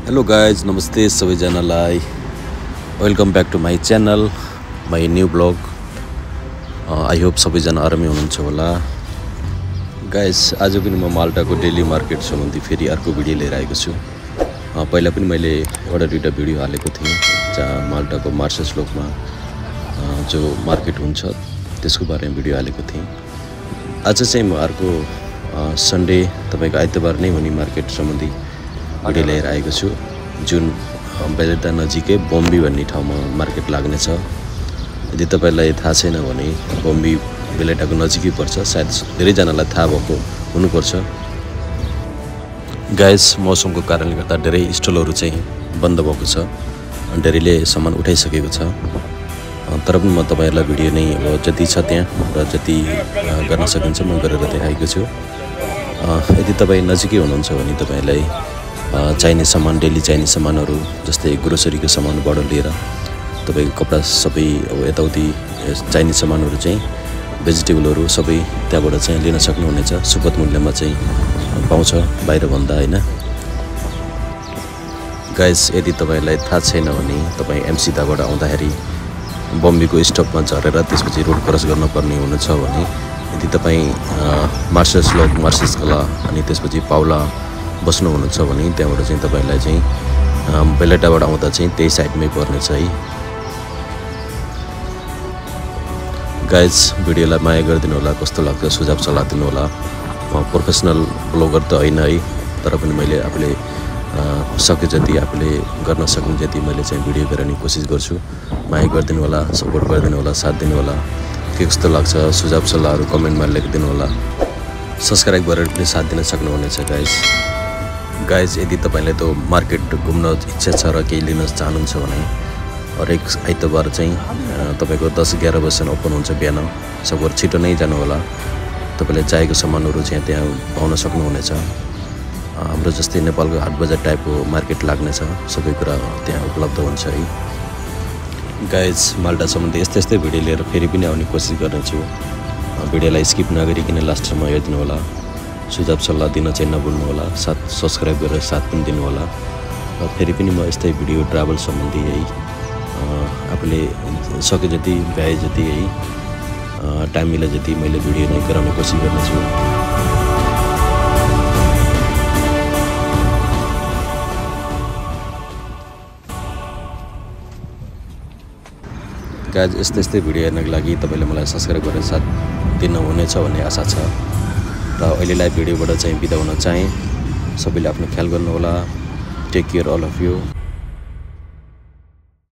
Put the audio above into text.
Hello guys, नमस्ते सबैजनालाई। Welcome back to my channel, my new blog. I hope सबैजना आरामै हुनुहुन्छ होला। गाइज, आज पनि म माल्टाको डेली मार्केट सम्बन्धी फेरि अर्को भिडियो लिएर आएको छु। पहिला पनि मैले एउटा दुईवटा भिडियो हालेको थिएँ जहाँ माल्टाको मार्सेस लोकमा जो मार्केट हुन्छ त्यसको बारेमा भिडियो हालेको थिएँ। आज चाहिँ म अर्को सन्डे तपाईँको आइतबार नै हुने मार्केट सम्बन्धी भिडियो लिएर आएको छु, जुन बेलेटा नजिकै बम्बी भन्ने ठाउँमा मार्केट लाग्नेछ। यदि तपाईँलाई थाहा छैन भने बम्बी बेलेटाको नजिकै पर्छ, सायद धेरैजनालाई थाहा भएको हुनुपर्छ। गाइस, मौसमको कारणले गर्दा धेरै स्टलहरू चाहिँ बन्द भएको छ, धेरैले सामान उठाइसकेको छ। तर पनि म तपाईँहरूलाई भिडियो नै अब जति छ त्यहाँ र जति गर्न सकिन्छ म गरेर देखाएको छु। यदि तपाईँ नजिकै हुनुहुन्छ भने तपाईँलाई चाहिने सामान, डेली चाहिने सामानहरू जस्तै ग्रोसरीको सामानबाट लिएर तपाईँको कपडा सबै अब यताउति चाहिने सामानहरू चाहिँ भेजिटेबलहरू सबै त्यहाँबाट चाहिँ लिन सक्नुहुनेछ। सुपथ मूल्यमा चाहिँ पाउँछ बाहिरभन्दा, होइन। गाइस, यदि तपाईँलाई थाहा छैन भने तपाईँ एमसिदाबाट आउँदाखेरि बम्बीको स्टपमा झरेर त्यसपछि रोड क्रस गर्नुपर्ने हुनेछ भने यदि तपाईँ मार्सेस लोक, मार्सेस कला अनि त्यसपछि पाउला बस्नु हुनुहुन्छ भने त्यहाँबाट चाहिँ तपाईँलाई चाहिँ बेलेटाबाट आउँदा चाहिँ त्यही साइडमै पर्नेछ है। गाइज, भिडियोलाई माया गरिदिनु होला, कस्तो लाग्छ सुझाव सल्लाह दिनु होला। म प्रोफेसनल ब्लगर त होइन है, तर पनि मैले आफूले सके जति, आफूले गर्न सक्ने जति मैले चाहिँ भिडियो गराउने कोसिस गर्छु। माया गरिदिनु होला, सपोर्ट गरिदिनु होला, साथ दिनु होला। के कस्तो लाग्छ सुझाव सल्लाहहरू कमेन्टमा लेखिदिनु होला। सब्सक्राइब गरेर पनि साथ दिन सक्नुहुनेछ गाइज, यदि तपाईँलाई त मार्केट घुम्न इच्छा छ र केही लिन चाहनुहुन्छ भने हरेक आइतबार चाहिँ तपाईँको 10-11 बजीसम्म ओपन हुन्छ बिहान। सकभर छिटो नै जानु होला, तपाईँले चाहेको सामानहरू चाहिँ त्यहाँ पाउन सक्नुहुनेछ। हाम्रो जस्तै नेपालको हाट बजार टाइपको मार्केट लाग्नेछ, सबै कुरा त्यहाँ उपलब्ध हुन्छ है। गाइज, माल्टा सम्बन्धी यस्तै यस्तै भिडियो लिएर फेरि पनि आउने कोसिस गर्नेछु। भिडियोलाई स्किप नगरिकन लास्टसम्म हेरिदिनु होला। सुझाव सल्लाह दिन चाहिँ नभुल्नु होला, साथ सब्सक्राइब गरेर साथ पनि दिनु होला। र फेरि पनि म यस्तै भिडियो ट्राभल सम्बन्धी है आफूले सके जति, भ्याए जति है, टाइम मिले जति मैले भिडियो नै गराउने कोसिस गर्नेछु। गाइज, यस्तै यस्तै भिडियो हेर्नको लागि तपाईँले मलाई सब्सक्राइब गरेर साथ दिनुहुनेछ भन्ने आशा छ। र अहिलेलाई भिडियोबाट चाहिँ बिदा हुन चाहेँ। सबैले आफ्नो ख्याल गर्नुहोला। Take care all of you.